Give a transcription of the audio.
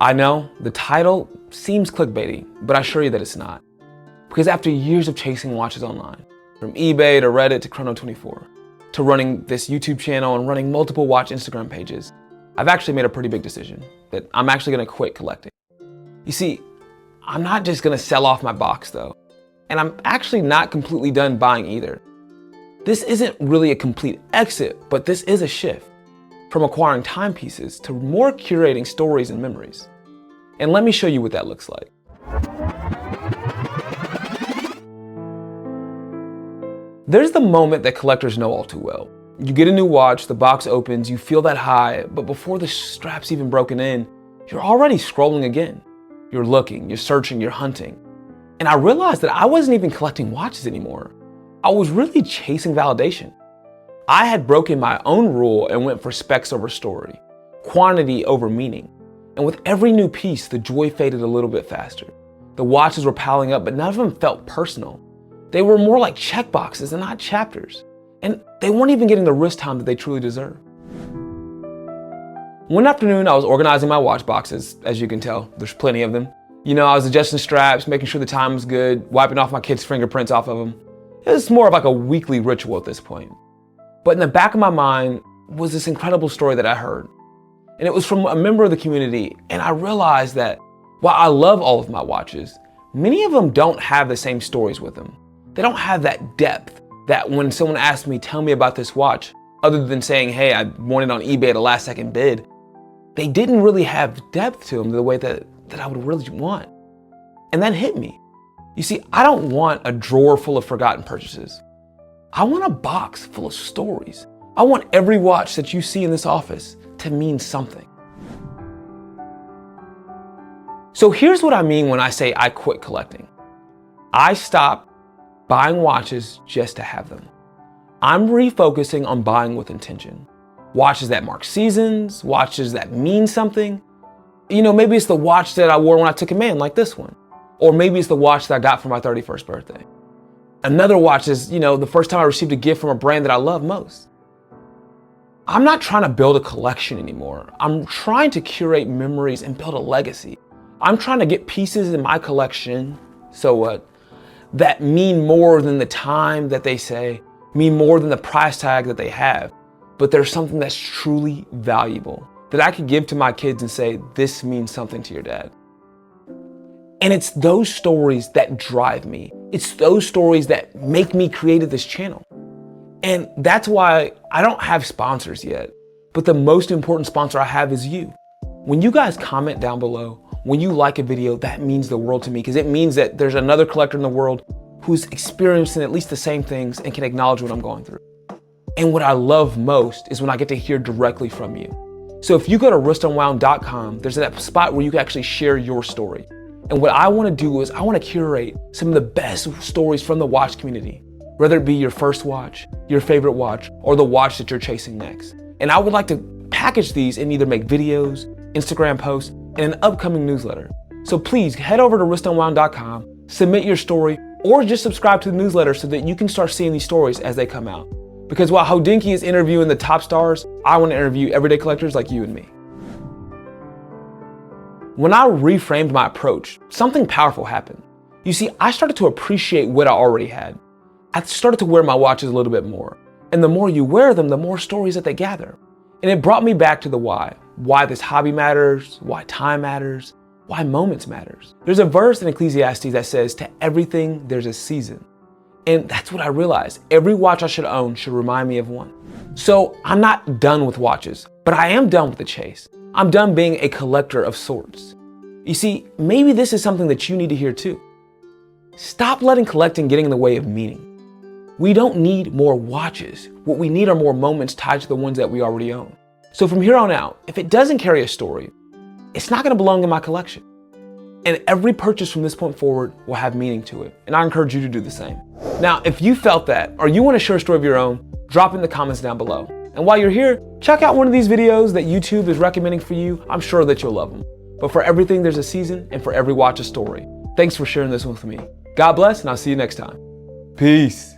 I know the title seems clickbaity, but I assure you that it's not. Because after years of chasing watches online, from eBay to Reddit to Chrono24, to running this YouTube channel and running multiple watch Instagram pages, I've actually made a pretty big decision that I'm actually gonna quit collecting. You see, I'm not just gonna sell off my box though, and I'm actually not completely done buying either. This isn't really a complete exit, but this is a shift from acquiring timepieces to more curating stories and memories. And let me show you what that looks like. There's the moment that collectors know all too well. You get a new watch, the box opens, you feel that high, but before the strap's even broken in, you're already scrolling again. You're looking, you're searching, you're hunting. And I realized that I wasn't even collecting watches anymore. I was really chasing validation. I had broken my own rule and went for specs over story, quantity over meaning. And with every new piece, the joy faded a little bit faster. The watches were piling up, but none of them felt personal. They were more like checkboxes and not chapters. And they weren't even getting the wrist time that they truly deserve. One afternoon, I was organizing my watch boxes. As you can tell, there's plenty of them. You know, I was adjusting straps, making sure the time was good, wiping off my kids' fingerprints off of them. It was more of like a weekly ritual at this point. But in the back of my mind was this incredible story that I heard. And it was from a member of the community. And I realized that while I love all of my watches, many of them don't have the same stories with them. They don't have that depth that when someone asks me, tell me about this watch, other than saying, hey, I won it on eBay at a last second bid, they didn't really have depth to them the way that I would really want. And that hit me. You see, I don't want a drawer full of forgotten purchases. I want a box full of stories. I want every watch that you see in this office to mean something. So here's what I mean when I say I quit collecting. I stopped buying watches just to have them. I'm refocusing on buying with intention. Watches that mark seasons, watches that mean something. You know, maybe it's the watch that I wore when I took a man, like this one. Or maybe it's the watch that I got for my 31st birthday. Another watch is, you know, the first time I received a gift from a brand that I love most. I'm not trying to build a collection anymore. I'm trying to curate memories and build a legacy. I'm trying to get pieces in my collection, so what, that mean more than the time that they say, mean more than the price tag that they have, but there's something that's truly valuable that I could give to my kids and say, this means something to your dad. And it's those stories that drive me. It's those stories that make me create this channel. And that's why I don't have sponsors yet, but the most important sponsor I have is you. When you guys comment down below, when you like a video, that means the world to me, because it means that there's another collector in the world who's experiencing at least the same things and can acknowledge what I'm going through. And what I love most is when I get to hear directly from you. So if you go to wristunwound.com, there's that spot where you can actually share your story. And what I want to do is I want to curate some of the best stories from the watch community, whether it be your first watch, your favorite watch, or the watch that you're chasing next. And I would like to package these and either make videos, Instagram posts, and an upcoming newsletter. So please head over to wristunwound.com, submit your story, or just subscribe to the newsletter so that you can start seeing these stories as they come out. Because while Hodinky is interviewing the top stars, I want to interview everyday collectors like you and me. When I reframed my approach, something powerful happened. You see, I started to appreciate what I already had. I started to wear my watches a little bit more. And the more you wear them, the more stories that they gather. And it brought me back to the why. Why this hobby matters, why time matters, why moments matters. There's a verse in Ecclesiastes that says, to everything there's a season. And that's what I realized. Every watch I should own should remind me of one. So I'm not done with watches, but I am done with the chase. I'm done being a collector of sorts. You see, maybe this is something that you need to hear too. Stop letting collecting get in the way of meaning. We don't need more watches. What we need are more moments tied to the ones that we already own. So from here on out, if it doesn't carry a story, it's not going to belong in my collection. And every purchase from this point forward will have meaning to it. And I encourage you to do the same. Now, if you felt that, or you want to share a story of your own, drop it in the comments down below. And while you're here, check out one of these videos that YouTube is recommending for you. I'm sure that you'll love them. But for everything, there's a season, and for every watch, a story. Thanks for sharing this with me. God bless, and I'll see you next time. Peace.